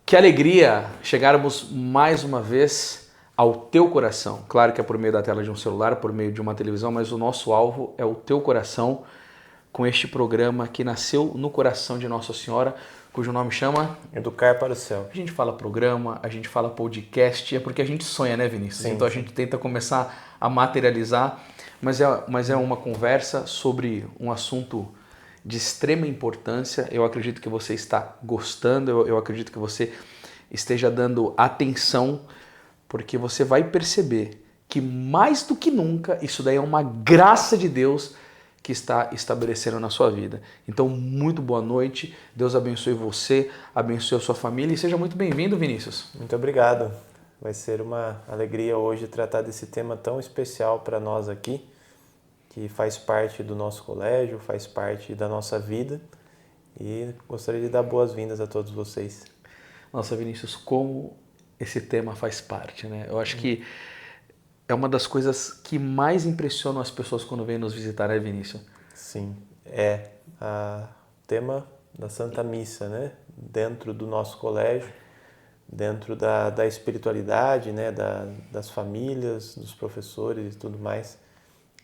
Que alegria chegarmos mais uma vez ao teu coração. Claro que é por meio da tela de um celular, por meio de uma televisão, mas o nosso alvo é o teu coração com este programa que nasceu no coração de Nossa Senhora, cujo nome chama Educar para o Céu. A gente fala programa, a gente fala podcast, é porque a gente sonha, né, Vinícius? Sim, então a sim. gente tenta começar a materializar, mas é uma conversa sobre um assunto de extrema importância. Eu acredito que você está gostando, eu acredito que você esteja dando atenção, porque você vai perceber que mais do que nunca isso daí é uma graça de Deus que está estabelecendo na sua vida. Então, muito boa noite, Deus abençoe você, abençoe a sua família e seja muito bem-vindo, Vinícius. Muito obrigado. Vai ser uma alegria hoje tratar desse tema tão especial para nós aqui, que faz parte do nosso colégio, faz parte da nossa vida, e gostaria de dar boas-vindas a todos vocês. Nossa, Vinícius, como esse tema faz parte, né? Eu acho que é uma das coisas que mais impressionam as pessoas quando vêm nos visitar, né, Vinícius? Sim, é o tema da Santa Missa, né? Dentro do nosso colégio, dentro da espiritualidade, né? Das famílias, dos professores e tudo mais.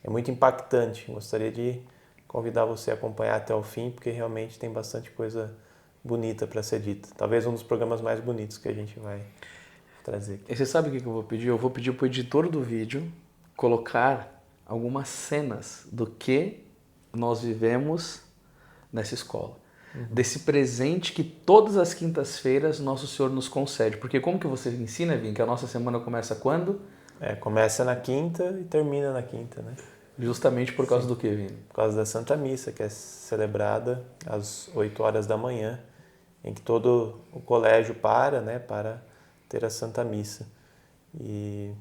É muito impactante. Gostaria de convidar você a acompanhar até o fim, porque realmente tem bastante coisa bonita para ser dita. Talvez um dos programas mais bonitos que a gente vai trazer aqui. E você sabe o que eu vou pedir? Eu vou pedir para o editor do vídeo colocar algumas cenas do que nós vivemos nessa escola. Desse presente que todas as quintas-feiras Nosso Senhor nos concede. Porque como que você ensina, Vim, que a nossa semana começa quando? Começa na quinta e termina na quinta, né? Justamente por causa do que, Vini? Por causa da Santa Missa, que é celebrada às 8 horas da manhã, em que todo o colégio para, né, para ter a Santa Missa. E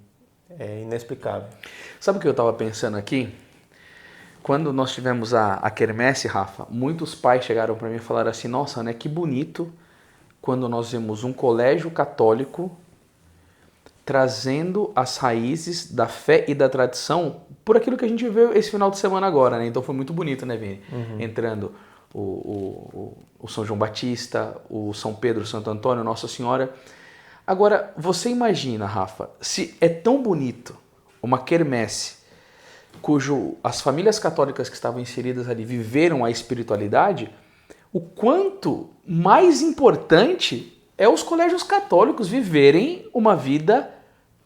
é inexplicável. Sabe o que eu estava pensando aqui? Quando nós tivemos a quermesse, Rafa, muitos pais chegaram para mim e falaram assim, nossa, né, que bonito quando nós vemos um colégio católico trazendo as raízes da fé e da tradição por aquilo que a gente viu esse final de semana agora, né? Então foi muito bonito, né, Vini? Entrando o São João Batista, o São Pedro, Santo Antônio, Nossa Senhora. Agora, você imagina, Rafa, se é tão bonito uma quermesse cujo as famílias católicas que estavam inseridas ali viveram a espiritualidade, o quanto mais importante é os colégios católicos viverem uma vida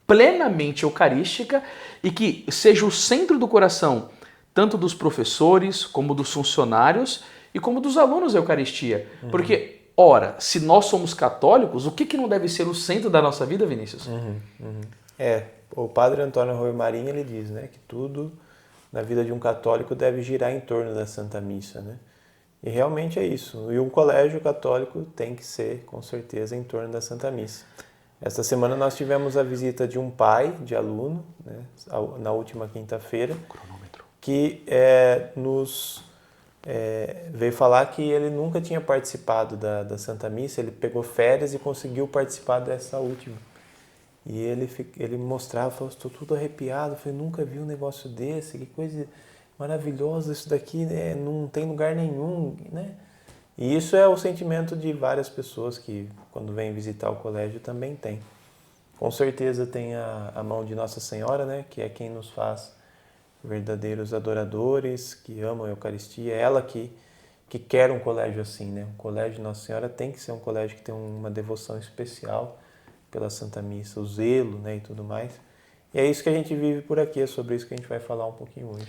plenamente eucarística e que seja o centro do coração tanto dos professores, como dos funcionários e como dos alunos da Eucaristia. Porque, ora, se nós somos católicos, o que não deve ser o centro da nossa vida, Vinícius? O padre Antônio Rui Marinho, ele diz, né, que tudo na vida de um católico deve girar em torno da Santa Missa, né? E realmente é isso. E um colégio católico tem que ser, com certeza, em torno da Santa Missa. Esta semana nós tivemos a visita de um pai de aluno, né, na última quinta-feira, que nos veio falar que ele nunca tinha participado da Santa Missa, ele pegou férias e conseguiu participar dessa última. E ele mostrava, falou, estou tudo arrepiado, eu falei, nunca vi um negócio desse, que coisa maravilhosa isso daqui, né? Não tem lugar nenhum, né? E isso é o sentimento de várias pessoas que, quando vêm visitar o colégio, também tem. Com certeza tem a mão de Nossa Senhora, né? Que é quem nos faz verdadeiros adoradores, que amam a Eucaristia. É ela que quer um colégio assim, né? O colégio de Nossa Senhora tem que ser um colégio que tem uma devoção especial pela Santa Missa, o zelo, né, e tudo mais. E é isso que a gente vive por aqui, é sobre isso que a gente vai falar um pouquinho hoje.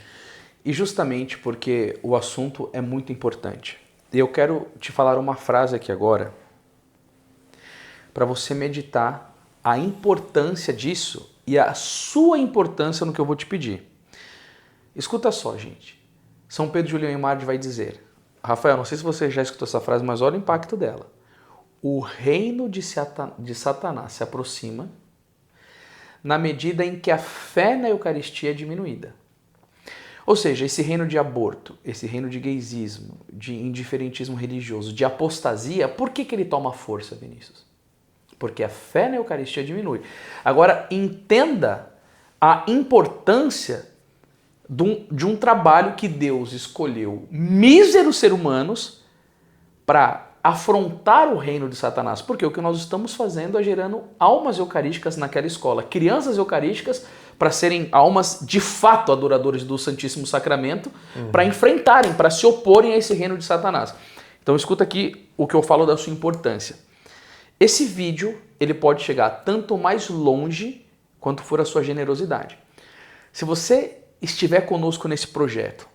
E justamente porque o assunto é muito importante. E eu quero te falar uma frase aqui agora para você meditar a importância disso e a sua importância no que eu vou te pedir. Escuta só, gente. São Pedro Julião Imard vai dizer, Rafael, não sei se você já escutou essa frase, mas olha o impacto dela. O reino de Satanás se aproxima na medida em que a fé na Eucaristia é diminuída. Ou seja, esse reino de aborto, esse reino de gaysismo, de indiferentismo religioso, de apostasia, por que ele toma força, Vinícius? Porque a fé na Eucaristia diminui. Agora, entenda a importância de um trabalho que Deus escolheu míseros seres humanos para afrontar o reino de Satanás. Porque o que nós estamos fazendo é gerando almas eucarísticas naquela escola, crianças eucarísticas para serem almas de fato adoradores do Santíssimo Sacramento, para enfrentarem, para se oporem a esse reino de Satanás. Então escuta aqui o que eu falo da sua importância. Esse vídeo ele pode chegar tanto mais longe quanto for a sua generosidade. Se você estiver conosco nesse projeto,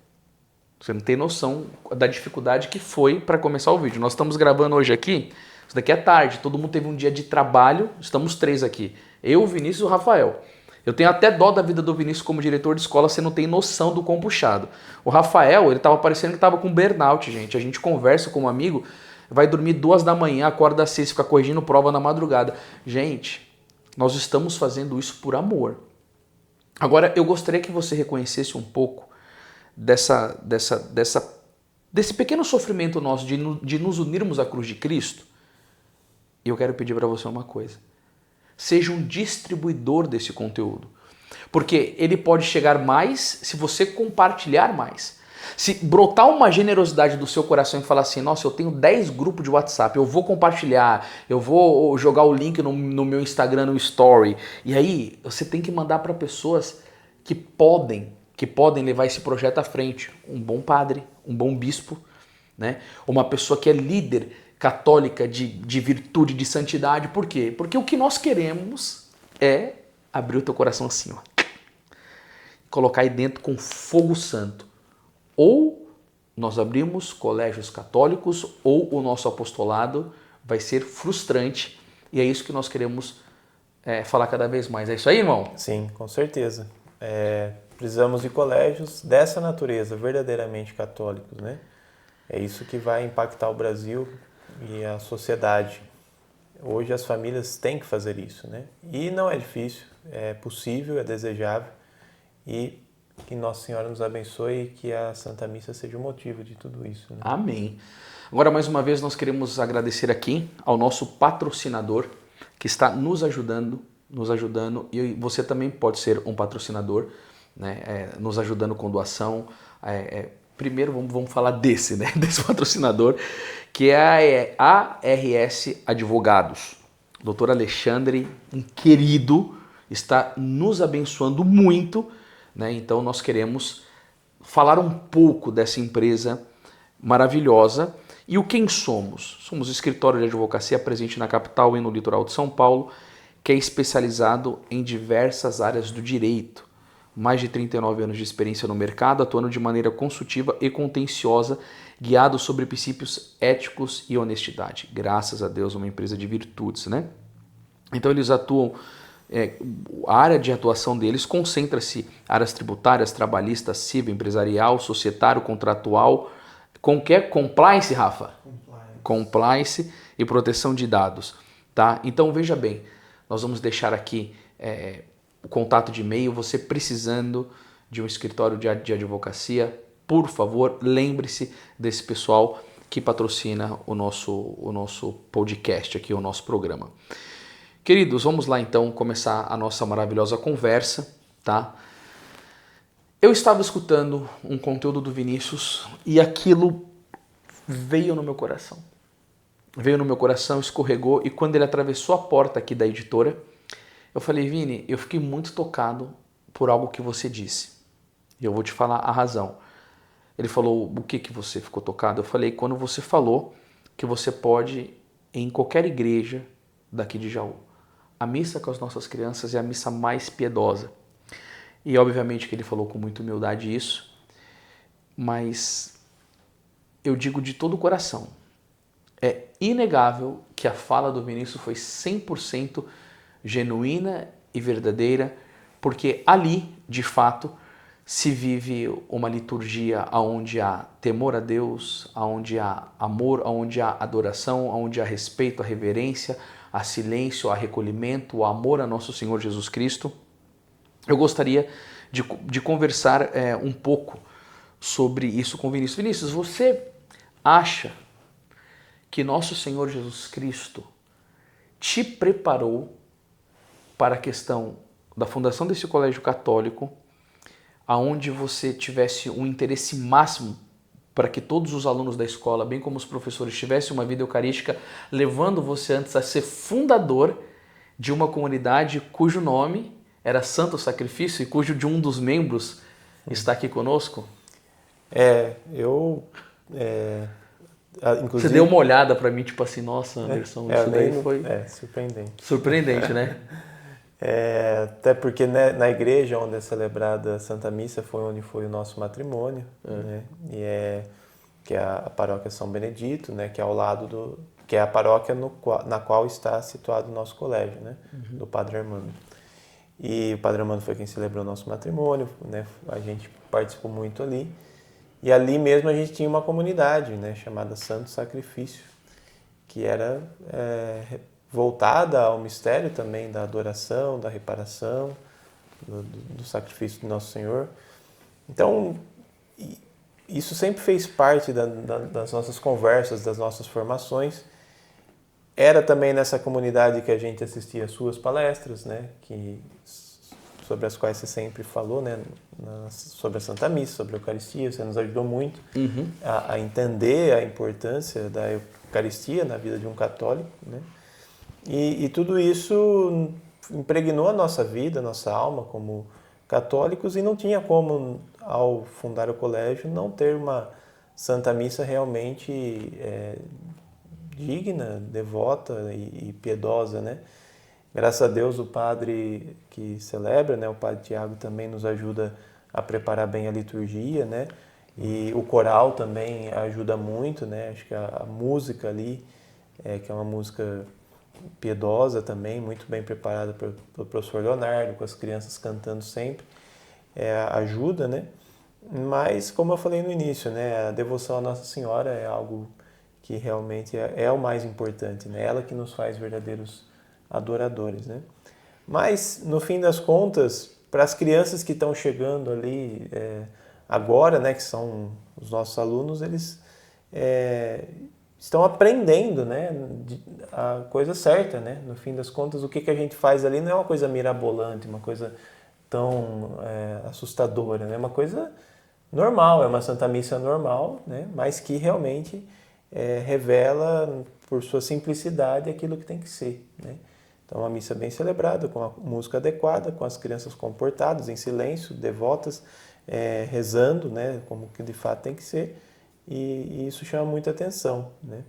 você não tem noção da dificuldade que foi para começar o vídeo. Nós estamos gravando hoje aqui, isso daqui é tarde, todo mundo teve um dia de trabalho, estamos 3 aqui. Eu, o Vinícius e o Rafael. Eu tenho até dó da vida do Vinícius como diretor de escola, você não tem noção do quão puxado. O Rafael, ele estava parecendo que estava com burnout, gente. A gente conversa com um amigo, vai dormir 2 da manhã, acorda às 6, fica corrigindo prova na madrugada. Gente, nós estamos fazendo isso por amor. Agora, eu gostaria que você reconhecesse um pouco desse pequeno sofrimento nosso de nos unirmos à cruz de Cristo. E eu quero pedir para você uma coisa. Seja um distribuidor desse conteúdo. Porque ele pode chegar mais se você compartilhar mais. Se brotar uma generosidade do seu coração e falar assim, nossa, eu tenho 10 grupos de WhatsApp, eu vou compartilhar, eu vou jogar o link no meu Instagram, no Story. E aí você tem que mandar para pessoas que podem levar esse projeto à frente. Um bom padre, um bom bispo, né? Uma pessoa que é líder católica de virtude, de santidade. Por quê? Porque o que nós queremos é abrir o teu coração assim, ó, colocar aí dentro com fogo santo. Ou nós abrimos colégios católicos, ou o nosso apostolado vai ser frustrante. E é isso que nós queremos falar cada vez mais. É isso aí, irmão? Sim, com certeza. Precisamos de colégios dessa natureza, verdadeiramente católicos, né? É isso que vai impactar o Brasil e a sociedade. Hoje as famílias têm que fazer isso, né? E não é difícil, é possível, é desejável. E que Nossa Senhora nos abençoe e que a Santa Missa seja o motivo de tudo isso, né? Amém. Agora, mais uma vez, nós queremos agradecer aqui ao nosso patrocinador que está nos ajudando, e você também pode ser um patrocinador, né? Nos ajudando com doação. Primeiro vamos falar desse, né? Desse patrocinador, que é a ARS Advogados. O doutor Alexandre, um querido, está nos abençoando muito, né? Então nós queremos falar um pouco dessa empresa maravilhosa. E o quem somos? Somos escritório de advocacia presente na capital e no litoral de São Paulo, que é especializado em diversas áreas do direito. Mais de 39 anos de experiência no mercado, atuando de maneira consultiva e contenciosa, guiado sobre princípios éticos e honestidade. Graças a Deus, uma empresa de virtudes, né? Então eles atuam, a área de atuação deles concentra-se em áreas tributárias, trabalhista, civil, empresarial, societário, contratual, compliance, Rafa? Compliance e proteção de dados, tá? Então veja bem, nós vamos deixar aqui o contato de e-mail, você precisando de um escritório de advocacia, por favor, lembre-se desse pessoal que patrocina o nosso podcast aqui, o nosso programa. Queridos, vamos lá então começar a nossa maravilhosa conversa, tá? Eu estava escutando um conteúdo do Vinícius e aquilo veio no meu coração. Veio no meu coração, escorregou, e quando ele atravessou a porta aqui da editora, eu falei, Vini, eu fiquei muito tocado por algo que você disse. E eu vou te falar a razão. Ele falou, o que você ficou tocado? Eu falei, quando você falou que você pode, em qualquer igreja daqui de Jaú, a missa com as nossas crianças é a missa mais piedosa. E obviamente que ele falou com muita humildade isso, mas eu digo de todo o coração, é inegável que a fala do Vinícius foi 100% genuína e verdadeira, porque ali, de fato, se vive uma liturgia onde há temor a Deus, onde há amor, onde há adoração, onde há respeito, a reverência, a silêncio, a recolhimento, o amor a nosso Senhor Jesus Cristo. Eu gostaria de conversar um pouco sobre isso com Vinícius. Vinícius, você acha que nosso Senhor Jesus Cristo te preparou para a questão da fundação desse colégio católico, aonde você tivesse um interesse máximo para que todos os alunos da escola, bem como os professores, tivessem uma vida eucarística, levando você antes a ser fundador de uma comunidade cujo nome era Santo Sacrifício e cujo de um dos membros está aqui conosco? Inclusive, Você deu uma olhada para mim, tipo assim, nossa, Anderson, isso daí foi... surpreendente. Surpreendente, né? Até porque, né, na igreja onde é celebrada a Santa Missa foi onde foi o nosso matrimônio, né? Que é a paróquia São Benedito, né? Que é ao lado que é a paróquia na qual está situado o nosso colégio, né? Do Padre Armando. E o Padre Armando foi quem celebrou o nosso matrimônio, né? A gente participou muito ali. E ali mesmo a gente tinha uma comunidade, né? Chamada Santo Sacrifício, que era voltada ao mistério também da adoração, da reparação, do sacrifício do Nosso Senhor. Então, isso sempre fez parte das nossas conversas, das nossas formações. Era também nessa comunidade que a gente assistia às suas palestras, né? Sobre as quais você sempre falou, né? Sobre a Santa Missa, sobre a Eucaristia. Você nos ajudou muito a entender a importância da Eucaristia na vida de um católico, né? E tudo isso impregnou a nossa vida, a nossa alma como católicos, e não tinha como, ao fundar o colégio, não ter uma Santa Missa realmente digna, devota e piedosa, né? Graças a Deus o padre que celebra, né, o Padre Tiago, também nos ajuda a preparar bem a liturgia, né? E o coral também ajuda muito, né? Acho que a música ali, que é uma música piedosa também, muito bem preparada pelo professor Leonardo, com as crianças cantando sempre, ajuda, né? Mas, como eu falei no início, né, a devoção à Nossa Senhora é algo que realmente é o mais importante, né? Ela que nos faz verdadeiros adoradores, né? Mas, no fim das contas, para as crianças que estão chegando ali agora, né, que são os nossos alunos, eles estão aprendendo, né, a coisa certa, né? No fim das contas, o que a gente faz ali não é uma coisa mirabolante, uma coisa tão assustadora, né? É uma coisa normal, é uma Santa Missa normal, né? Mas que realmente revela, por sua simplicidade, aquilo que tem que ser, né? Então, uma missa bem celebrada, com a música adequada, com as crianças comportadas, em silêncio, devotas, rezando, né, como que de fato tem que ser, e isso chama muita atenção, né?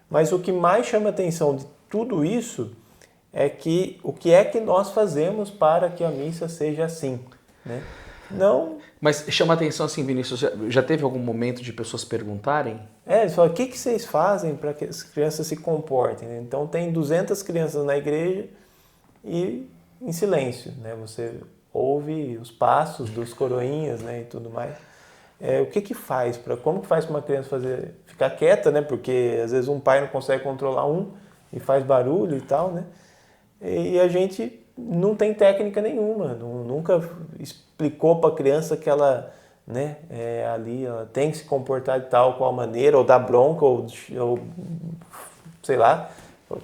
Mas o que mais chama atenção de tudo isso é que o que é que nós fazemos para que a missa seja assim, né? Não... Mas chama atenção assim, Vinícius, já teve algum momento de pessoas perguntarem? Eles falam, o que vocês fazem para que as crianças se comportem? Então, tem 200 crianças na igreja e em silêncio, né? Você ouve os passos dos coroinhas, né, e tudo mais. O que faz? Como que faz para uma criança ficar quieta, né? Porque, às vezes, um pai não consegue controlar e faz barulho e tal, né? E a gente não tem técnica nenhuma, nunca explicou para a criança que ela, né, ali ela tem que se comportar de tal qual maneira, ou dar bronca, ou sei lá,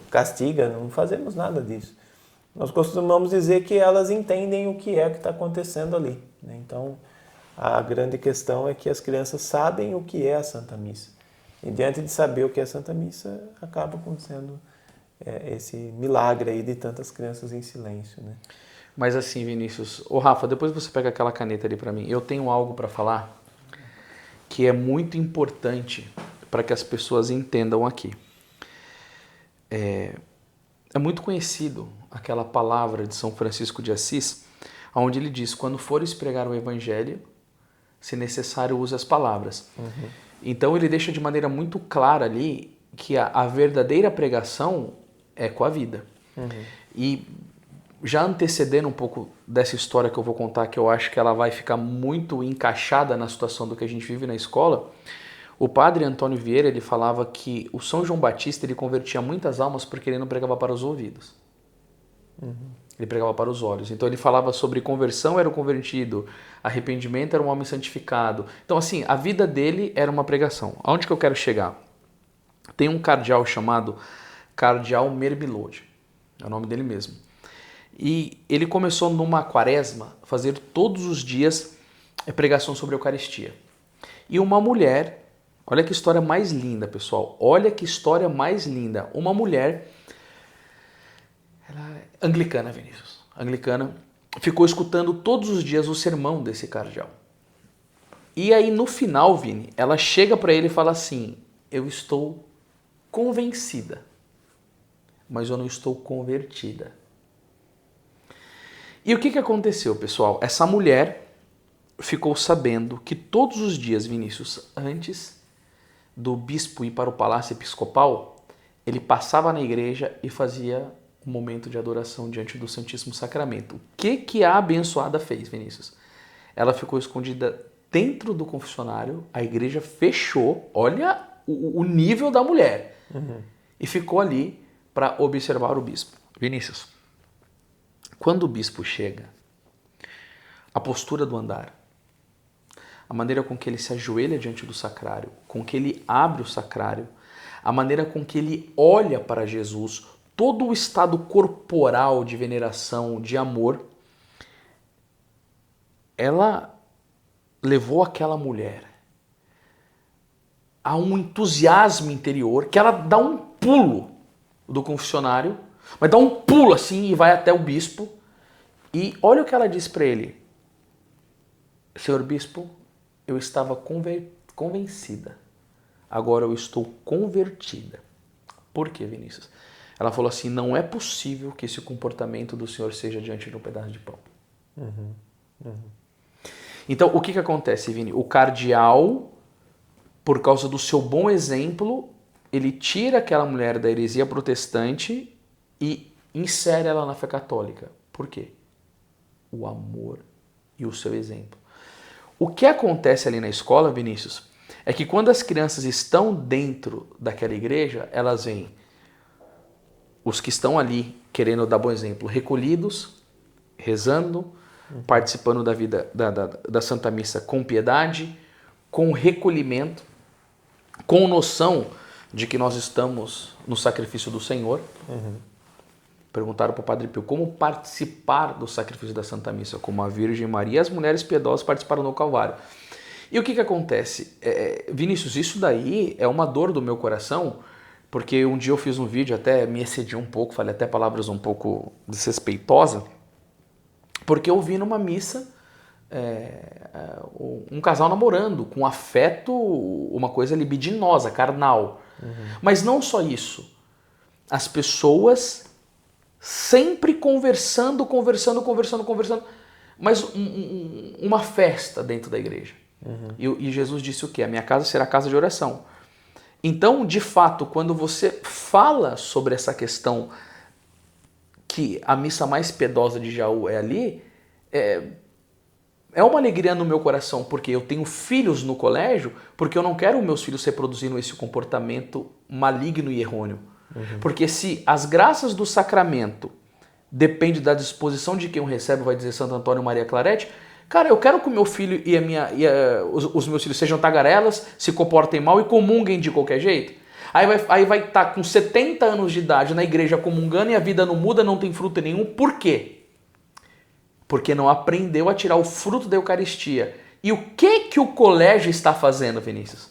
castiga, não fazemos nada disso. Nós costumamos dizer que elas entendem o que está acontecendo ali, né? Então, a grande questão é que as crianças sabem o que é a Santa Missa. E diante de saber o que é a Santa Missa, acaba acontecendo esse milagre aí de tantas crianças em silêncio, né? Mas assim, Vinícius, Rafa, depois você pega aquela caneta ali para mim. Eu tenho algo para falar que é muito importante para que as pessoas entendam aqui. É muito conhecido aquela palavra de São Francisco de Assis, onde ele diz, quando fores pregar o evangelho, se necessário, use as palavras. Uhum. Então ele deixa de maneira muito clara ali que a verdadeira pregação é com a vida. Uhum. E já antecedendo um pouco dessa história que eu vou contar, que eu acho que ela vai ficar muito encaixada na situação do que a gente vive na escola, o padre Antônio Vieira, ele falava que o São João Batista, ele convertia muitas almas porque ele não pregava para os ouvidos. Uhum. Ele pregava para os olhos. Então ele falava sobre conversão era o convertido, arrependimento era um homem santificado. Então assim, a vida dele era uma pregação. Aonde que eu quero chegar? Tem um cardeal chamado Cardeal Merbilode, é o nome dele mesmo. E ele começou numa quaresma a fazer todos os dias pregação sobre a Eucaristia. E uma mulher Olha que história mais linda, pessoal. Olha que história mais linda. Uma mulher, ela é anglicana, Vinícius, anglicana, ficou escutando todos os dias o sermão desse cardeal. E aí no final, Vini, ela chega para ele e fala assim: eu estou convencida, mas eu não estou convertida. E o que aconteceu, pessoal? Essa mulher ficou sabendo que todos os dias, Vinícius, antes do bispo ir para o palácio episcopal, ele passava na igreja e fazia um momento de adoração diante do Santíssimo Sacramento. O que a abençoada fez, Vinícius? Ela ficou escondida dentro do confessionário, a igreja fechou, olha o nível da mulher, e ficou ali para observar o bispo. Vinícius, quando o bispo chega, a postura do andar, a maneira com que ele se ajoelha diante do sacrário, com que ele abre o sacrário, a maneira com que ele olha para Jesus, todo o estado corporal de veneração, de amor, ela levou aquela mulher a um entusiasmo interior que ela dá um pulo do confessionário, mas dá um pulo assim e vai até o bispo. E olha o que ela diz para ele: Senhor bispo, eu estava convencida, agora eu estou convertida. Por quê, Vinícius? Ela falou assim: não é possível que esse comportamento do Senhor seja diante de um pedaço de pão. Então, o que acontece, Vini? O cardeal, por causa do seu bom exemplo, ele tira aquela mulher da heresia protestante e insere ela na fé católica. Por quê? O amor e o seu exemplo. O que acontece ali na escola, Vinícius, é que quando as crianças estão dentro daquela igreja, elas veem os que estão ali, querendo dar bom exemplo, recolhidos, rezando, participando da vida da Santa Missa com piedade, com recolhimento, com noção de que nós estamos no sacrifício do Senhor. Perguntaram para o Padre Pio como participar do sacrifício da Santa Missa, como a Virgem Maria e as mulheres piedosas participaram no Calvário. E o que acontece? Vinícius, isso daí é uma dor do meu coração, porque um dia eu fiz um vídeo, até me excedi um pouco, falei até palavras um pouco desrespeitosas, porque eu vi numa missa um casal namorando, com afeto, uma coisa libidinosa, carnal. Mas não só isso. As pessoas sempre conversando, mas uma festa dentro da igreja. E Jesus disse o quê? A minha casa será casa de oração. Então, de fato, quando você fala sobre essa questão que a missa mais piedosa de Jaú é ali, é uma alegria no meu coração, porque eu tenho filhos no colégio, porque eu não quero meus filhos reproduzindo esse comportamento maligno e errôneo. Porque se as graças do sacramento dependem da disposição de quem o recebe, vai dizer Santo Antônio Maria Claret, cara, eu quero que o meu filho e os meus filhos sejam tagarelas, se comportem mal e comunguem de qualquer jeito. Aí vai estar com 70 anos de idade na igreja comungando e a vida não muda, não tem fruto nenhum. Por quê? Porque não aprendeu a tirar o fruto da Eucaristia. E o que o colégio está fazendo, Vinícius?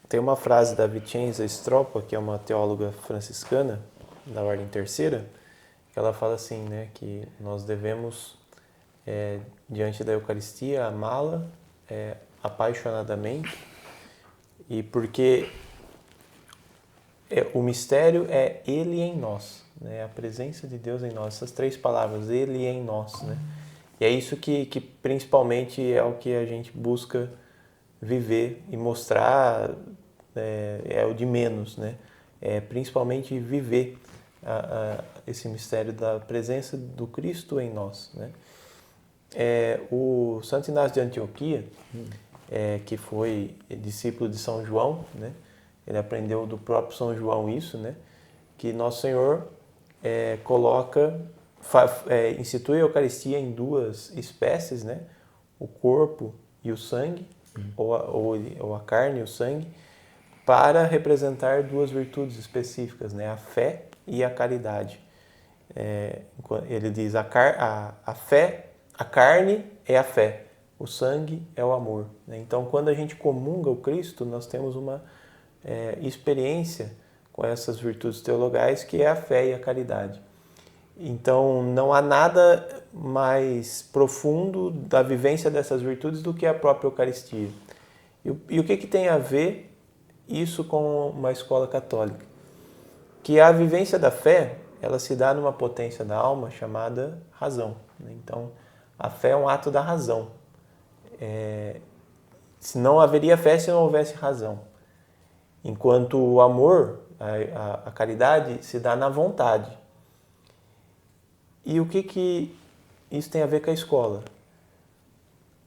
Tem uma frase da Vicenza Stroppa, que é uma teóloga franciscana da Ordem Terceira, que ela fala assim, né, que nós devemos, diante da Eucaristia, amá-la apaixonadamente, e porque o mistério é Ele em nós, né, a presença de Deus em nós, essas três palavras, Ele em nós, né, e é isso que principalmente é o que a gente busca viver e mostrar, é o de menos, né, principalmente viver esse mistério da presença do Cristo em nós, né. O Santo Inácio de Antioquia, que foi discípulo de São João, né, ele aprendeu do próprio São João isso, né, que Nosso Senhor institui a Eucaristia em duas espécies, né, o corpo e o sangue, ou a carne e o sangue, para representar duas virtudes específicas, né, a fé e a caridade. Ele diz a fé, a carne é a fé, o sangue é o amor. Né? Então, quando a gente comunga o Cristo, nós temos uma experiência com essas virtudes teologais, que é a fé e a caridade. Então, não há nada mais profundo da vivência dessas virtudes do que a própria Eucaristia. E o que tem a ver isso com uma escola católica? Que a vivência da fé, ela se dá numa potência da alma chamada razão. Então, a fé é um ato da razão. Se não haveria fé se não houvesse razão. Enquanto o amor, a caridade, se dá na vontade. E o que isso tem a ver com a escola?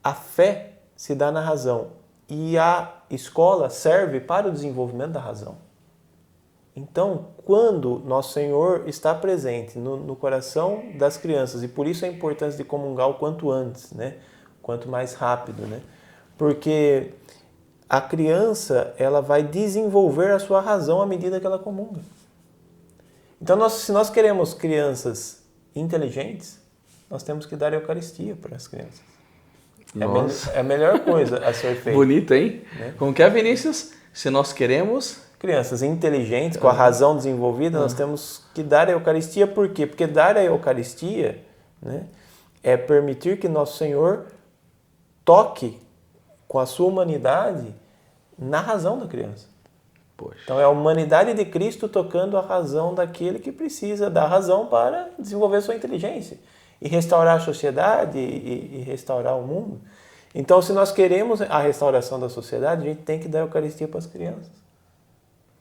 A fé se dá na razão e a escola serve para o desenvolvimento da razão. Então, quando Nosso Senhor está presente no coração das crianças, e por isso a importância de comungar o quanto antes, né? Quanto mais rápido, né? Porque a criança, ela vai desenvolver a sua razão à medida que ela comunga. Então, se nós queremos crianças inteligentes, nós temos que dar a Eucaristia para as crianças. Nossa. É a melhor coisa a ser feita. Bonito, hein? Né? Como que é, Vinícius? Se nós queremos... Crianças inteligentes, com a razão desenvolvida, nós temos que dar a Eucaristia. Por quê? Porque dar a Eucaristia, né, é permitir que Nosso Senhor toque com a sua humanidade na razão da criança. Poxa. Então é a humanidade de Cristo tocando a razão daquele que precisa da razão para desenvolver sua inteligência e restaurar a sociedade e restaurar o mundo. Então, se nós queremos a restauração da sociedade, a gente tem que dar a Eucaristia para as crianças.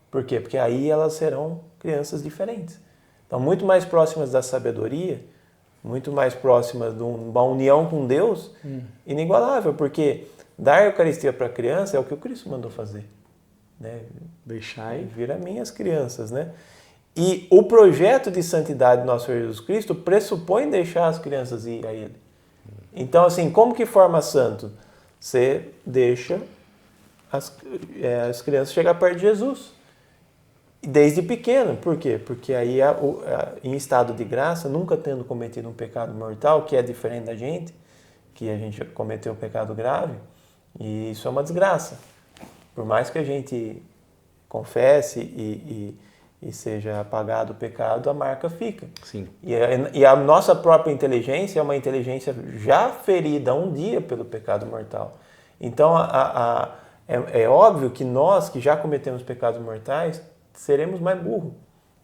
Por quê? Porque aí elas serão crianças diferentes. Então, muito mais próximas da sabedoria, muito mais próximas de uma união com Deus, inigualável, porque dar a Eucaristia para a criança é o que o Cristo mandou fazer. Né? Deixai. Vir a minhas crianças, né? E o projeto de santidade do nosso Senhor Jesus Cristo pressupõe deixar as crianças ir a Ele. Então, assim, como que forma santo? Você deixa as crianças chegar perto de Jesus. Desde pequeno. Por quê? Porque aí, em estado de graça, nunca tendo cometido um pecado mortal, que é diferente da gente, que a gente cometeu um pecado grave, e isso é uma desgraça. Por mais que a gente confesse e seja apagado o pecado, a marca fica. Sim. E a nossa própria inteligência é uma inteligência já ferida um dia pelo pecado mortal. Então, é óbvio que nós, que já cometemos pecados mortais, seremos mais burros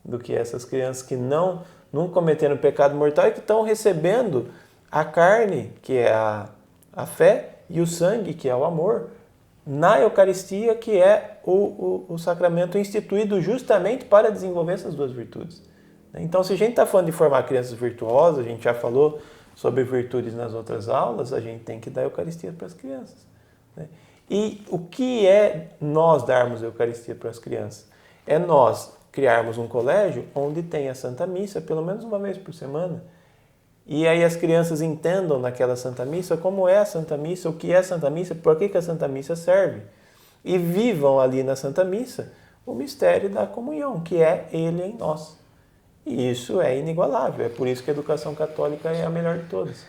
do que essas crianças que não cometeram pecado mortal e que estão recebendo a carne, que é a fé, e o sangue, que é o amor, na Eucaristia, que é o sacramento instituído justamente para desenvolver essas duas virtudes. Então, se a gente está falando de formar crianças virtuosas, a gente já falou sobre virtudes nas outras aulas, a gente tem que dar a Eucaristia para as crianças. E o que é nós darmos a Eucaristia para as crianças? É nós criarmos um colégio onde tem a Santa Missa pelo menos uma vez por semana. E aí as crianças entendam naquela Santa Missa como é a Santa Missa, o que é a Santa Missa, por que a Santa Missa serve. E vivam ali na Santa Missa o mistério da comunhão, que é Ele em nós. E isso é inigualável. É por isso que a educação católica é a melhor de todas.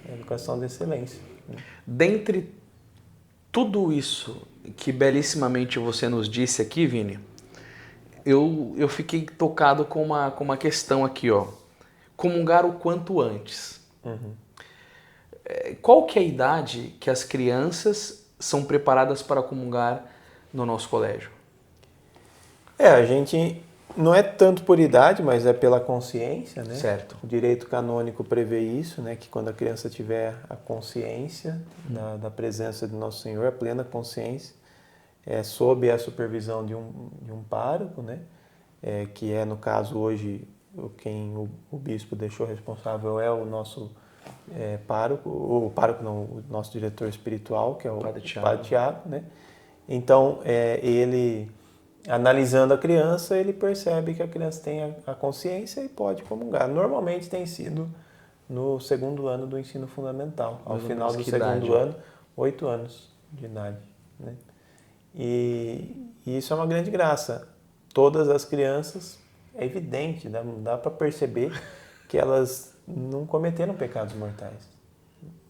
É a educação de excelência. Dentre tudo isso que belíssimamente você nos disse aqui, Vini, eu fiquei tocado com uma questão aqui, ó. Comungar o quanto antes. Uhum. Qual que é a idade que as crianças são preparadas para comungar no nosso colégio? A gente não é tanto por idade, mas é pela consciência, né? Certo. O direito canônico prevê isso, né? Que quando a criança tiver a consciência da presença de Nosso Senhor, a plena consciência, sob a supervisão de um pároco, né? Que é, no caso, hoje, quem o bispo deixou responsável é o nosso pároco, o pároco não, o nosso diretor espiritual, que é o Padre Tiago, né? Então, ele, analisando a criança, ele percebe que a criança tem a consciência e pode comungar. Normalmente tem sido no segundo ano do ensino fundamental, ao final do segundo ano, 8 anos de idade, né? E isso é uma grande graça. Todas as crianças, é evidente, dá para perceber que elas não cometeram pecados mortais.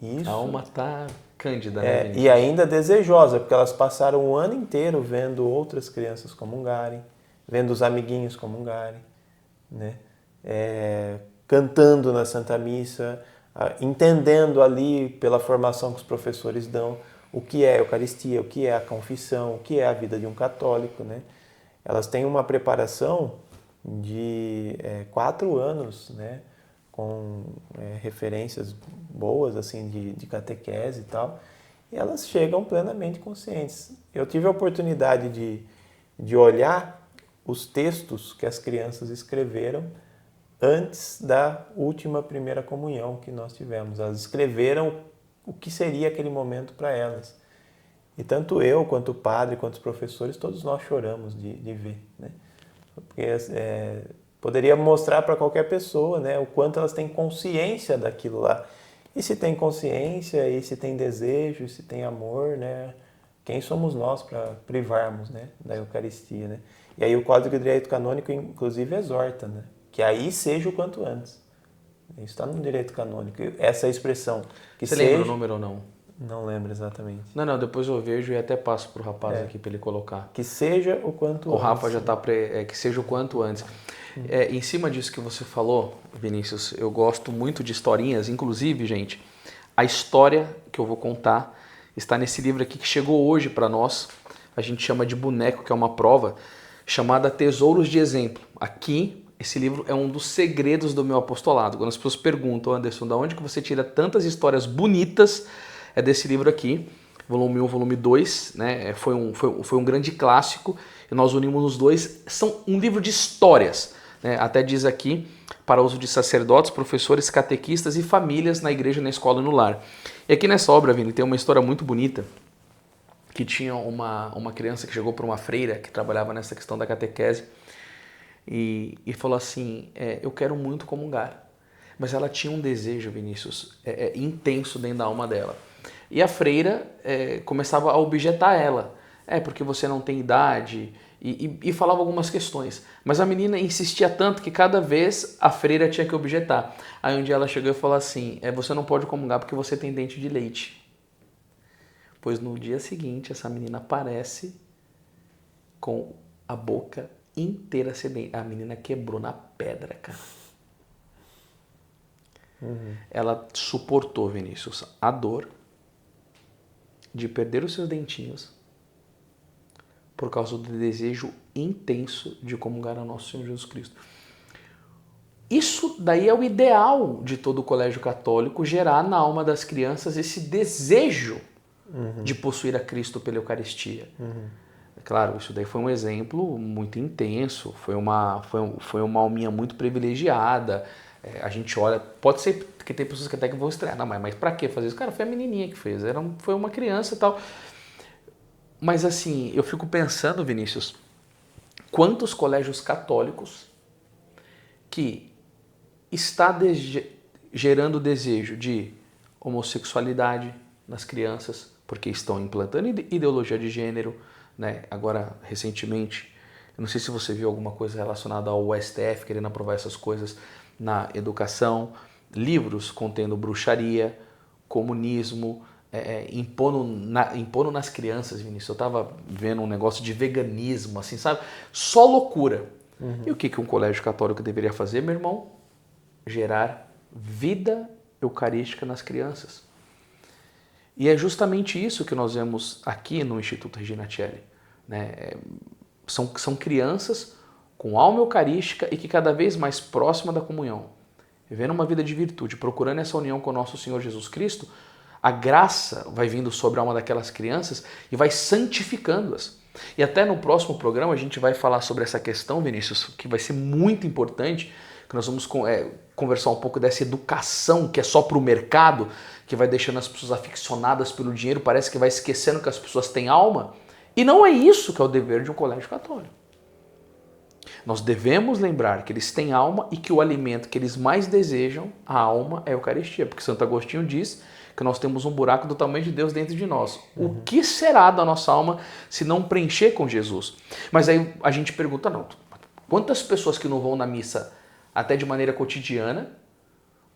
Isso. A alma está cândida, né, Vinícius? E ainda desejosa, porque elas passaram o ano inteiro vendo outras crianças comungarem, vendo os amiguinhos comungarem, né? Cantando na Santa Missa, entendendo ali pela formação que os professores dão o que é a Eucaristia, o que é a confissão, o que é a vida de um católico, né? Elas têm uma preparação de 4 anos, né? Com referências boas assim de catequese e tal, e elas chegam plenamente conscientes. Eu tive a oportunidade de olhar os textos que as crianças escreveram antes da última primeira comunhão que nós tivemos. Elas escreveram o que seria aquele momento para elas. E tanto eu, quanto o padre, quanto os professores, todos nós choramos de ver, né? Porque poderia mostrar para qualquer pessoa, né, o quanto elas têm consciência daquilo lá. E se tem consciência, e se tem desejo, e se tem amor, né, quem somos nós para privarmos, né, da Eucaristia, né? E aí o Código de Direito Canônico, inclusive, exorta, né, que aí seja o quanto antes. Isso está no direito canônico. Essa expressão. Que Você seja... lembra o número ou não? Não lembro exatamente. Não, depois eu vejo e até passo pro rapaz aqui para ele colocar. Que seja o quanto O antes. Rafa já está que seja o quanto antes. Em cima disso que você falou, Vinícius, eu gosto muito de historinhas. Inclusive, gente, a história que eu vou contar está nesse livro aqui que chegou hoje para nós. A gente chama de boneco, que é uma prova, chamada Tesouros de Exemplo. Aqui, esse livro é um dos segredos do meu apostolado. Quando as pessoas perguntam, Anderson, de onde que você tira tantas histórias bonitas? É desse livro aqui, volume 1, volume 2, né? Foi um grande clássico e nós unimos os dois. São um livro de histórias, né? Até diz aqui, para uso de sacerdotes, professores, catequistas e famílias na igreja, na escola e no lar. E aqui nessa obra, Vini, tem uma história muito bonita, que tinha uma criança que chegou para uma freira que trabalhava nessa questão da catequese e falou assim, eu quero muito comungar. Mas ela tinha um desejo, Vinícius, intenso dentro da alma dela. E a freira começava a objetar ela. Porque você não tem idade, e falava algumas questões. Mas a menina insistia tanto que cada vez a freira tinha que objetar. Aí um dia ela chegou e falou assim, você não pode comungar porque você tem dente de leite. Pois no dia seguinte essa menina aparece com a boca inteira sem dente. A menina quebrou na pedra, cara. Ela suportou, Vinícius, a dor de perder os seus dentinhos por causa do desejo intenso de comungar ao nosso Senhor Jesus Cristo. Isso daí é o ideal de todo o colégio católico, gerar na alma das crianças esse desejo de possuir a Cristo pela Eucaristia. Claro, isso daí foi um exemplo muito intenso, foi uma alminha muito privilegiada. A gente olha, pode ser que tem pessoas que até que vão estranhar, não, mas pra que fazer isso? Cara, foi a menininha que fez, foi uma criança e tal. Mas assim, eu fico pensando, Vinícius, quantos colégios católicos que está gerando desejo de homossexualidade nas crianças, porque estão implantando ideologia de gênero, né? Agora, recentemente, eu não sei se você viu alguma coisa relacionada ao STF, querendo aprovar essas coisas na educação, livros contendo bruxaria, comunismo, impondo nas crianças, Vinícius. Eu estava vendo um negócio de veganismo, assim, sabe? Só loucura. E o que um colégio católico deveria fazer, meu irmão? Gerar vida eucarística nas crianças. E é justamente isso que nós vemos aqui no Instituto Regina Coeli, né? São crianças com alma eucarística e que cada vez mais próxima da comunhão, vivendo uma vida de virtude, procurando essa união com o nosso Senhor Jesus Cristo, a graça vai vindo sobre a alma daquelas crianças e vai santificando-as. E até no próximo programa a gente vai falar sobre essa questão, Vinícius, que vai ser muito importante, que nós vamos conversar um pouco dessa educação que é só para o mercado, que vai deixando as pessoas aficionadas pelo dinheiro, parece que vai esquecendo que as pessoas têm alma. E não é isso que é o dever de um colégio católico. Nós devemos lembrar que eles têm alma e que o alimento que eles mais desejam, a alma, é a Eucaristia. Porque Santo Agostinho diz que nós temos um buraco do tamanho de Deus dentro de nós. O que será da nossa alma se não preencher com Jesus? Mas aí a gente pergunta, não, quantas pessoas que não vão na missa até de maneira cotidiana,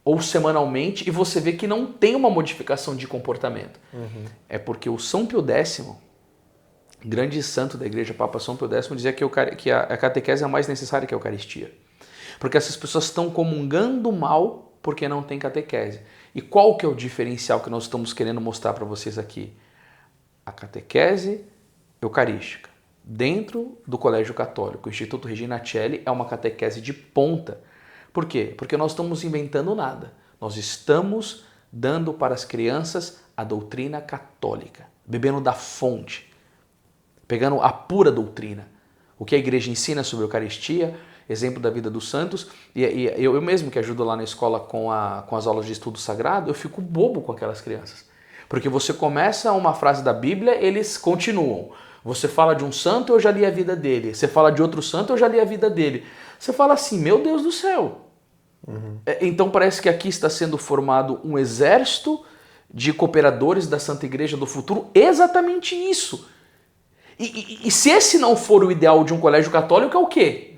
ou semanalmente, e você vê que não tem uma modificação de comportamento. É porque o São Pio X, grande santo da igreja, Papa São Pio X, dizia que a catequese é a mais necessária que a Eucaristia. Porque essas pessoas estão comungando mal porque não tem catequese. E qual que é o diferencial que nós estamos querendo mostrar para vocês aqui? A catequese eucarística. Dentro do Colégio Católico, o Instituto Regina Celli é uma catequese de ponta. Por quê? Porque nós estamos inventando nada. Nós estamos dando para as crianças a doutrina católica, bebendo da fonte, pegando a pura doutrina. O que a igreja ensina sobre a Eucaristia, exemplo da vida dos santos, e eu mesmo que ajudo lá na escola com as aulas de estudo sagrado, eu fico bobo com aquelas crianças. Porque você começa uma frase da Bíblia, eles continuam. Você fala de um santo, eu já li a vida dele. Você fala de outro santo, eu já li a vida dele. Você fala assim, meu Deus do céu. Então parece que aqui está sendo formado um exército de cooperadores da Santa Igreja do futuro, exatamente isso. E se esse não for o ideal de um colégio católico, é o quê?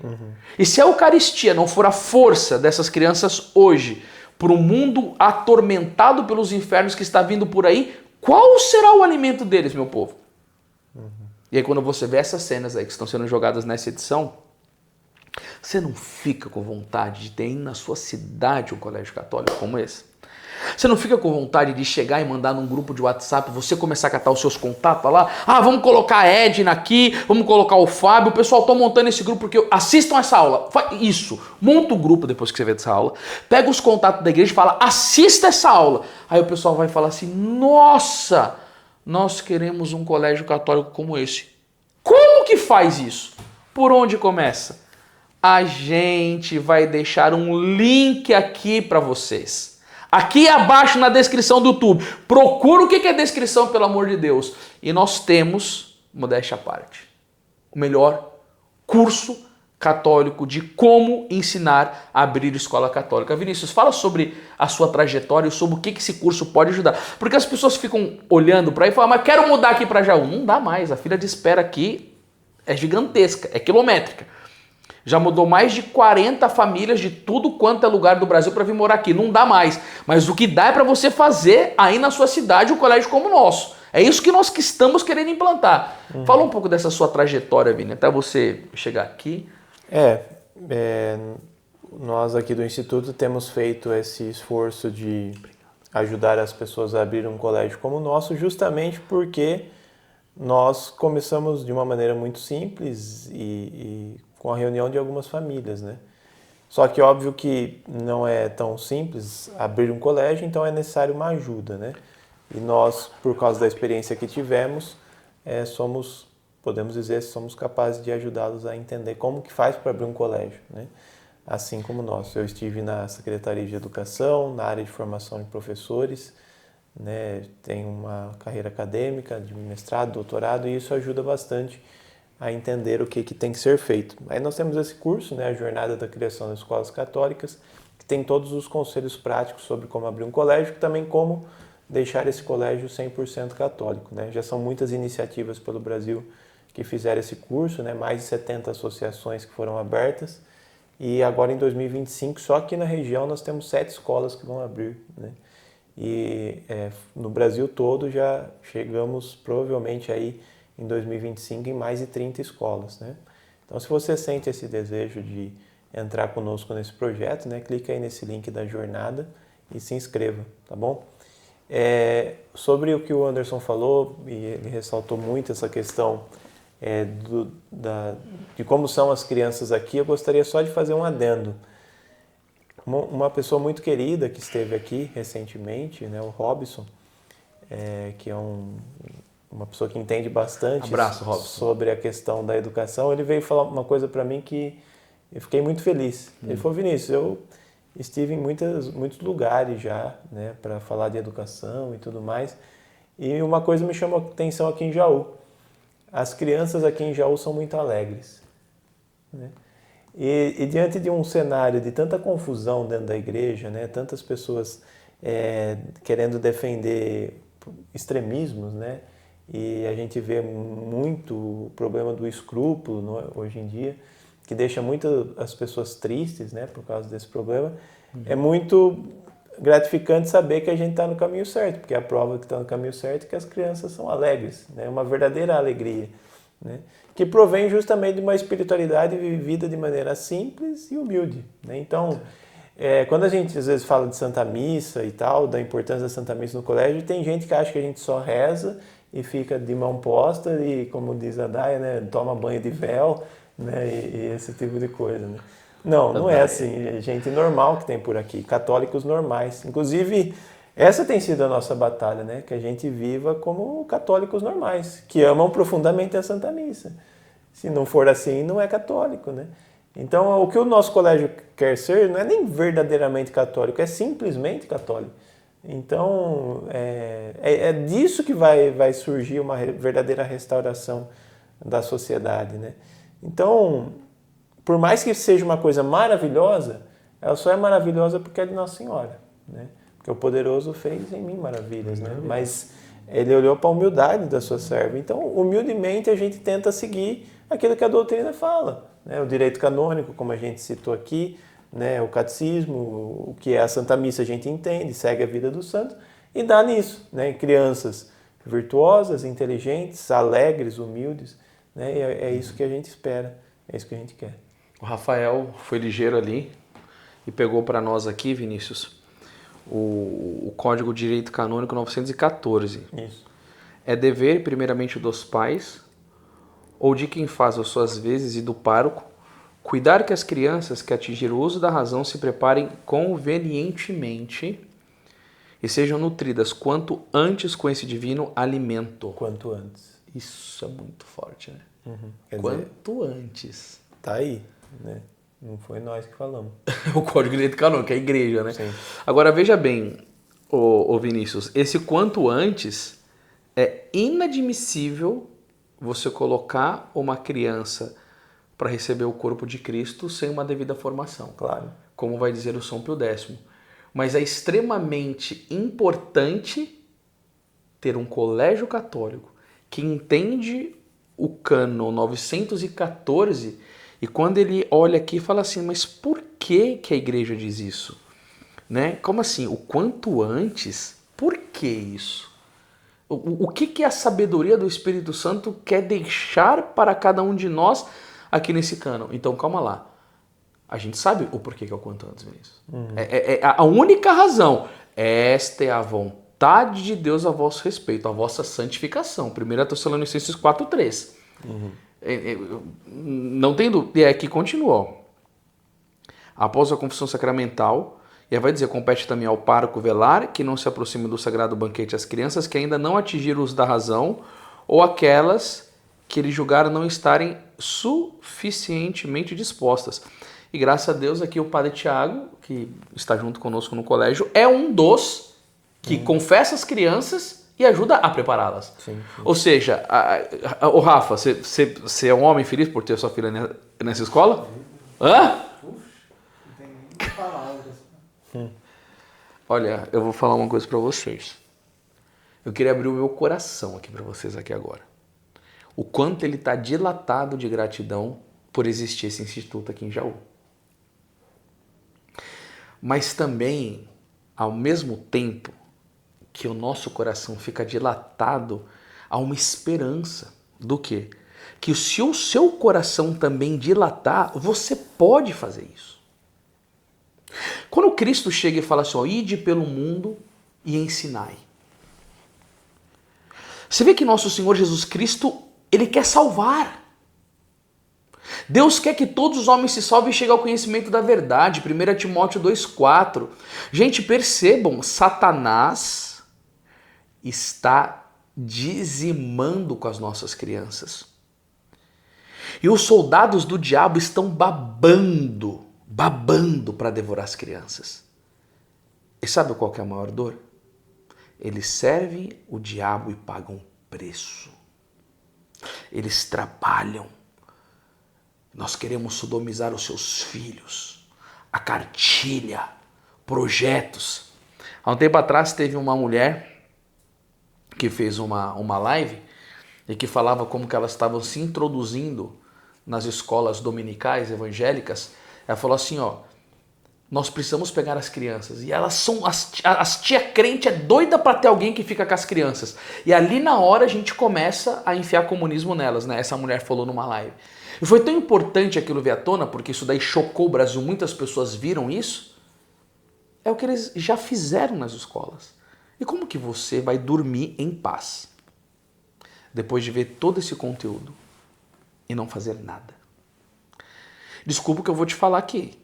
E se a Eucaristia não for a força dessas crianças hoje, para um mundo atormentado pelos infernos que está vindo por aí, qual será o alimento deles, meu povo? E aí quando você vê essas cenas aí que estão sendo jogadas nessa edição, você não fica com vontade de ter na sua cidade um colégio católico como esse? Você não fica com vontade de chegar e mandar num grupo de WhatsApp, você começar a catar os seus contatos lá? Ah, vamos colocar a Edna aqui, vamos colocar o Fábio, o pessoal tá montando esse grupo porque assistam essa aula. Isso, monta o grupo depois que você vê essa aula, pega os contatos da igreja e fala, assista essa aula. Aí o pessoal vai falar assim, nossa, nós queremos um colégio católico como esse. Como que faz isso? Por onde começa? A gente vai deixar um link aqui para vocês. Aqui abaixo na descrição do YouTube. Procura o que é descrição, pelo amor de Deus. E nós temos, modéstia à parte, o melhor curso católico de como ensinar a abrir escola católica. Vinícius, fala sobre a sua trajetória e sobre o que esse curso pode ajudar. Porque as pessoas ficam olhando para aí e falam, mas quero mudar aqui para Jaú. Não dá mais, a fila de espera aqui é gigantesca, é quilométrica. Já mudou mais de 40 famílias de tudo quanto é lugar do Brasil para vir morar aqui. Não dá mais. Mas o que dá é para você fazer aí na sua cidade um colégio como o nosso. É isso que nós que estamos querendo implantar. Fala um pouco dessa sua trajetória, Vini, até você chegar aqui. Nós aqui do Instituto temos feito esse esforço de ajudar as pessoas a abrir um colégio como o nosso, justamente porque nós começamos de uma maneira muito simples e com a reunião de algumas famílias, né? Só que óbvio que não é tão simples abrir um colégio, então é necessário uma ajuda, né? E nós, por causa da experiência que tivemos, podemos dizer, somos capazes de ajudá-los a entender como que faz para abrir um colégio, né? Assim como nós. Eu estive na Secretaria de Educação, na área de formação de professores, né? Tenho uma carreira acadêmica de mestrado, doutorado, e isso ajuda bastante a entender o que tem que ser feito. Aí nós temos esse curso, né, a Jornada da Criação das Escolas Católicas, que tem todos os conselhos práticos sobre como abrir um colégio, e também como deixar esse colégio 100% católico, né? Já são muitas iniciativas pelo Brasil que fizeram esse curso, né? Mais de 70 associações que foram abertas, e agora em 2025, só aqui na região, nós temos 7 escolas que vão abrir, né? E no Brasil todo já chegamos provavelmente aí em 2025 em mais de 30 escolas, né? Então, se você sente esse desejo de entrar conosco nesse projeto, né, clica aí nesse link da jornada e se inscreva, tá bom? Sobre o que o Anderson falou, e ele ressaltou muito essa questão de como são as crianças aqui, eu gostaria só de fazer um adendo. Uma pessoa muito querida que esteve aqui recentemente, né, o Robson, que é uma pessoa que entende bastante sobre a questão da educação, ele veio falar uma coisa para mim que eu fiquei muito feliz. Ele falou, Vinícius, eu estive em muitos lugares já, né, para falar de educação e tudo mais, e uma coisa me chamou a atenção aqui em Jaú. As crianças aqui em Jaú são muito alegres, né? E diante de um cenário de tanta confusão dentro da igreja, né, tantas pessoas querendo defender extremismos, né, e a gente vê muito o problema do escrúpulo hoje em dia, que deixa muito as pessoas tristes, né, por causa desse problema. É muito gratificante saber que a gente está no caminho certo, porque a prova que está no caminho certo é que as crianças são alegres, né? Uma verdadeira alegria, né? Que provém justamente de uma espiritualidade vivida de maneira simples e humilde, né? Então, quando a gente às vezes fala de Santa Missa e tal, da importância da Santa Missa no colégio, tem gente que acha que a gente só reza e fica de mão posta e, como diz a Daia, né, toma banho de véu, né, e esse tipo de coisa, né? Não é assim. É gente normal que tem por aqui, católicos normais. Inclusive, essa tem sido a nossa batalha, né? Que a gente viva como católicos normais, que amam profundamente a Santa Missa. Se não for assim, não é católico, né? Então, o que o nosso colégio quer ser não é nem verdadeiramente católico, é simplesmente católico. Então, é disso que vai surgir uma verdadeira restauração da sociedade, né? Então, por mais que seja uma coisa maravilhosa, ela só é maravilhosa porque é de Nossa Senhora, né? Porque o poderoso fez em mim maravilhas, né? Mas ele olhou para a humildade da sua serva. Então, humildemente, a gente tenta seguir aquilo que a doutrina fala, né? O direito canônico, como a gente citou aqui, né? O catecismo, o que é a Santa Missa a gente entende, segue a vida dos santos e dá nisso, né? Crianças virtuosas, inteligentes, alegres, humildes, né? E é isso que a gente espera, é isso que a gente quer. O Rafael foi ligeiro ali e pegou para nós aqui, Vinícius, o Código de Direito Canônico 914. Isso. É dever, primeiramente, dos pais ou de quem faz as suas vezes e do pároco, cuidar que as crianças que atingiram o uso da razão se preparem convenientemente e sejam nutridas quanto antes com esse divino alimento. Quanto antes. Isso é muito forte, né? Uhum. Quanto antes. Tá aí, né? Não foi nós que falamos. O Código de Direito Canônico, é a igreja, né? Sim. Agora, veja bem, ô Vinícius, esse quanto antes é inadmissível você colocar uma criança para receber o corpo de Cristo sem uma devida formação. Claro. Como vai dizer o São Pio X. Mas é extremamente importante ter um colégio católico que entende o cano 914 e quando ele olha aqui fala assim, mas por que a igreja diz isso? Né? Como assim? O quanto antes? Por que isso? O que a sabedoria do Espírito Santo quer deixar para cada um de nós aqui nesse cano? Então, calma lá. A gente sabe o porquê que é o quanto antes, Vinícius. A única razão. Esta é a vontade de Deus a vosso respeito, a vossa santificação. 1 Tessalonicenses 4:3. Não tem dúvida. E aqui continua. Após a confissão sacramental, e aí vai dizer, compete também ao pároco velar que não se aproxime do sagrado banquete as crianças que ainda não atingiram o uso da razão ou aquelas que ele julgar não estarem suficientemente dispostas. E graças a Deus aqui o Padre Tiago, que está junto conosco no colégio, é um dos que confessa as crianças e ajuda a prepará-las. Sim. Ou seja, o Rafa, você é um homem feliz por ter sua filha nessa escola? Hã? Não tem nem palavras. Olha, eu vou falar uma coisa para vocês. Eu queria abrir o meu coração aqui para vocês aqui agora. O quanto ele está dilatado de gratidão por existir esse instituto aqui em Jaú. Mas também, ao mesmo tempo que o nosso coração fica dilatado, há uma esperança do quê? Que se o seu coração também dilatar, você pode fazer isso. Quando Cristo chega e fala assim, ó, ide pelo mundo e ensinai. Você vê que nosso Senhor Jesus Cristo, ele quer salvar. Deus quer que todos os homens se salvem e cheguem ao conhecimento da verdade. 1 Timóteo 2,4. Gente, percebam, Satanás está dizimando com as nossas crianças. E os soldados do diabo estão babando para devorar as crianças. E sabe qual que é a maior dor? Eles servem o diabo e pagam preço. Eles trabalham. Nós queremos sodomizar os seus filhos. A cartilha, projetos. Há um tempo atrás teve uma mulher que fez uma live e que falava como que elas estavam se introduzindo nas escolas dominicais evangélicas. Ela falou assim, ó, Nós precisamos pegar as crianças. E elas são. As tia crente é doida para ter alguém que fica com as crianças. E ali na hora a gente começa a enfiar comunismo nelas, né? Essa mulher falou numa live. E foi tão importante aquilo vir à tona, porque isso daí chocou o Brasil, muitas pessoas viram isso. É o que eles já fizeram nas escolas. E como que você vai dormir em paz depois de ver todo esse conteúdo e não fazer nada? Desculpa o que eu vou te falar aqui,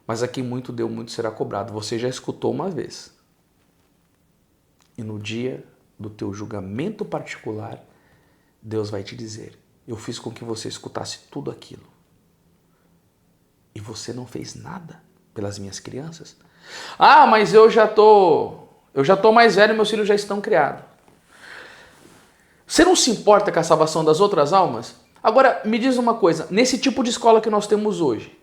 mas a quem muito deu, muito será cobrado. Você já escutou uma vez. E no dia do teu julgamento particular, Deus vai te dizer: eu fiz com que você escutasse tudo aquilo. E você não fez nada pelas minhas crianças. Ah, mas eu já tô mais velho e meus filhos já estão criados. Você não se importa com a salvação das outras almas? Agora, me diz uma coisa, nesse tipo de escola que nós temos hoje,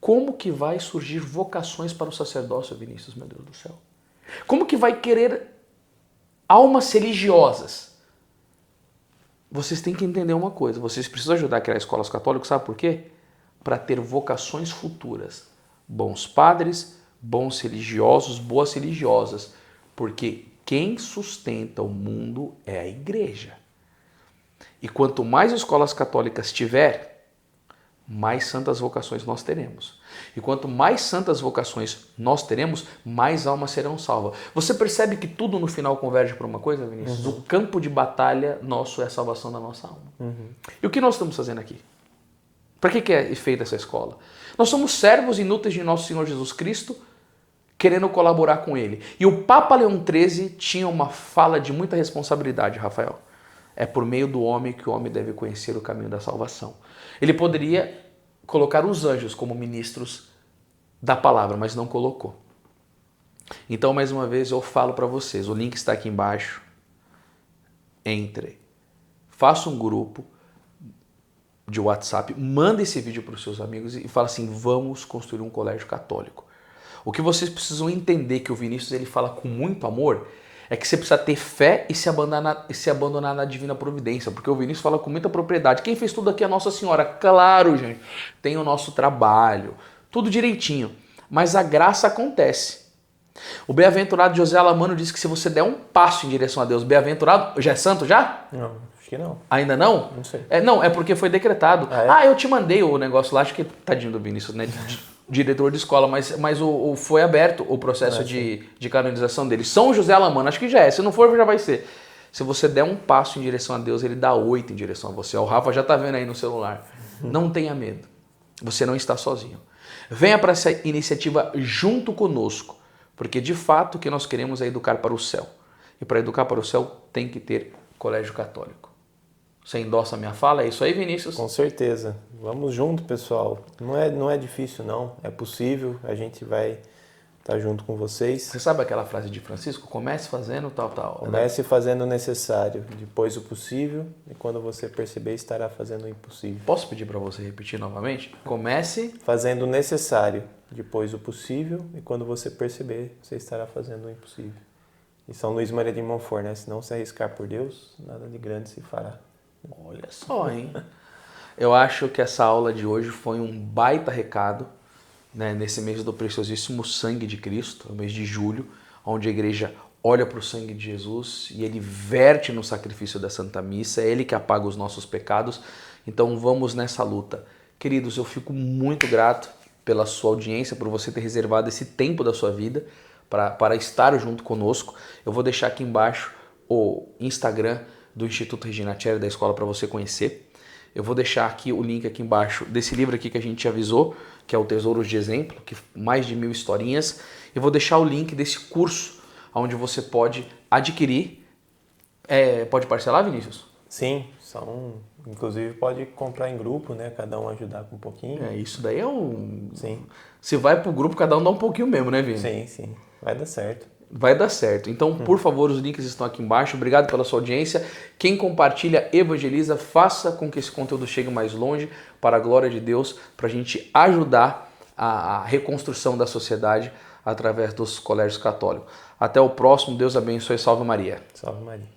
como que vai surgir vocações para o sacerdócio, Vinícius, meu Deus do céu? Como que vai querer almas religiosas? Vocês têm que entender uma coisa, vocês precisam ajudar a criar escolas católicas, sabe por quê? Para ter vocações futuras. Bons padres, bons religiosos, boas religiosas. Porque quem sustenta o mundo é a igreja. E quanto mais escolas católicas tiver, mais santas vocações nós teremos. E quanto mais santas vocações nós teremos, mais almas serão salvas. Você percebe que tudo no final converge para uma coisa, Vinícius? O campo de batalha nosso é a salvação da nossa alma. E o que nós estamos fazendo aqui? Para que é feita essa escola? Nós somos servos inúteis de nosso Senhor Jesus Cristo, querendo colaborar com Ele. E o Papa Leão XIII tinha uma fala de muita responsabilidade, Rafael. É por meio do homem que o homem deve conhecer o caminho da salvação. Ele poderia colocar os anjos como ministros da palavra, mas não colocou. Então, mais uma vez, eu falo para vocês, o link está aqui embaixo. Entre, faça um grupo de WhatsApp, manda esse vídeo para os seus amigos e fala assim, vamos construir um colégio católico. O que vocês precisam entender, que o Vinícius ele fala com muito amor, é que você precisa ter fé e se abandonar na divina providência, porque o Vinícius fala com muita propriedade. Quem fez tudo aqui é a Nossa Senhora. Claro, gente, tem o nosso trabalho, tudo direitinho, mas a graça acontece. O bem-aventurado José Alamano diz que se você der um passo em direção a Deus, bem-aventurado, já é santo já? Não, acho que não. Ainda não? Não sei. Não, é porque foi decretado. Ah, é? Eu te mandei o negócio lá, acho que tadinho do Vinícius, né? Diretor de escola, mas foi aberto o processo de canonização dele. São José Alamano, acho que já é. Se não for, já vai ser. Se você der um passo em direção a Deus, ele dá 8 em direção a você. O Rafa já tá vendo aí no celular. Não tenha medo. Você não está sozinho. Venha para essa iniciativa junto conosco, porque de fato o que nós queremos é educar para o céu. E para educar para o céu tem que ter colégio católico. Você endossa a minha fala? É isso aí, Vinícius? Com certeza. Vamos junto, pessoal. Não é difícil, não. É possível. A gente vai estar junto com vocês. Você sabe aquela frase de Francisco? Comece fazendo tal. Comece fazendo o necessário, depois o possível, e quando você perceber, estará fazendo o impossível. Posso pedir para você repetir novamente? Comece fazendo o necessário, depois o possível, e quando você perceber, você estará fazendo o impossível. E São Luís Maria de Montfort, né? Se não se arriscar por Deus, nada de grande se fará. Olha só, hein? Eu acho que essa aula de hoje foi um baita recado, né, nesse mês do preciosíssimo sangue de Cristo, o mês de julho, onde a igreja olha para o sangue de Jesus e ele verte no sacrifício da Santa Missa, é ele que apaga os nossos pecados. Então vamos nessa luta. Queridos, eu fico muito grato pela sua audiência, por você ter reservado esse tempo da sua vida para estar junto conosco. Eu vou deixar aqui embaixo o Instagram do Instituto Regina Coeli, da escola, para você conhecer. Eu vou deixar aqui o link aqui embaixo desse livro aqui que a gente te avisou, que é o Tesouros de Exemplo, que mais de 1000 historinhas. Eu vou deixar o link desse curso, onde você pode adquirir. Pode parcelar, Vinícius? Sim, inclusive pode comprar em grupo, né? Cada um ajudar com um pouquinho. Isso daí é um... Sim. Se vai pro grupo, cada um dá um pouquinho mesmo, né, Vini? Sim. Vai dar certo. Vai dar certo. Então, por favor, os links estão aqui embaixo. Obrigado pela sua audiência. Quem compartilha, evangeliza, faça com que esse conteúdo chegue mais longe, para a glória de Deus, para a gente ajudar a reconstrução da sociedade através dos colégios católicos. Até o próximo. Deus abençoe. Salve Maria. Salve Maria.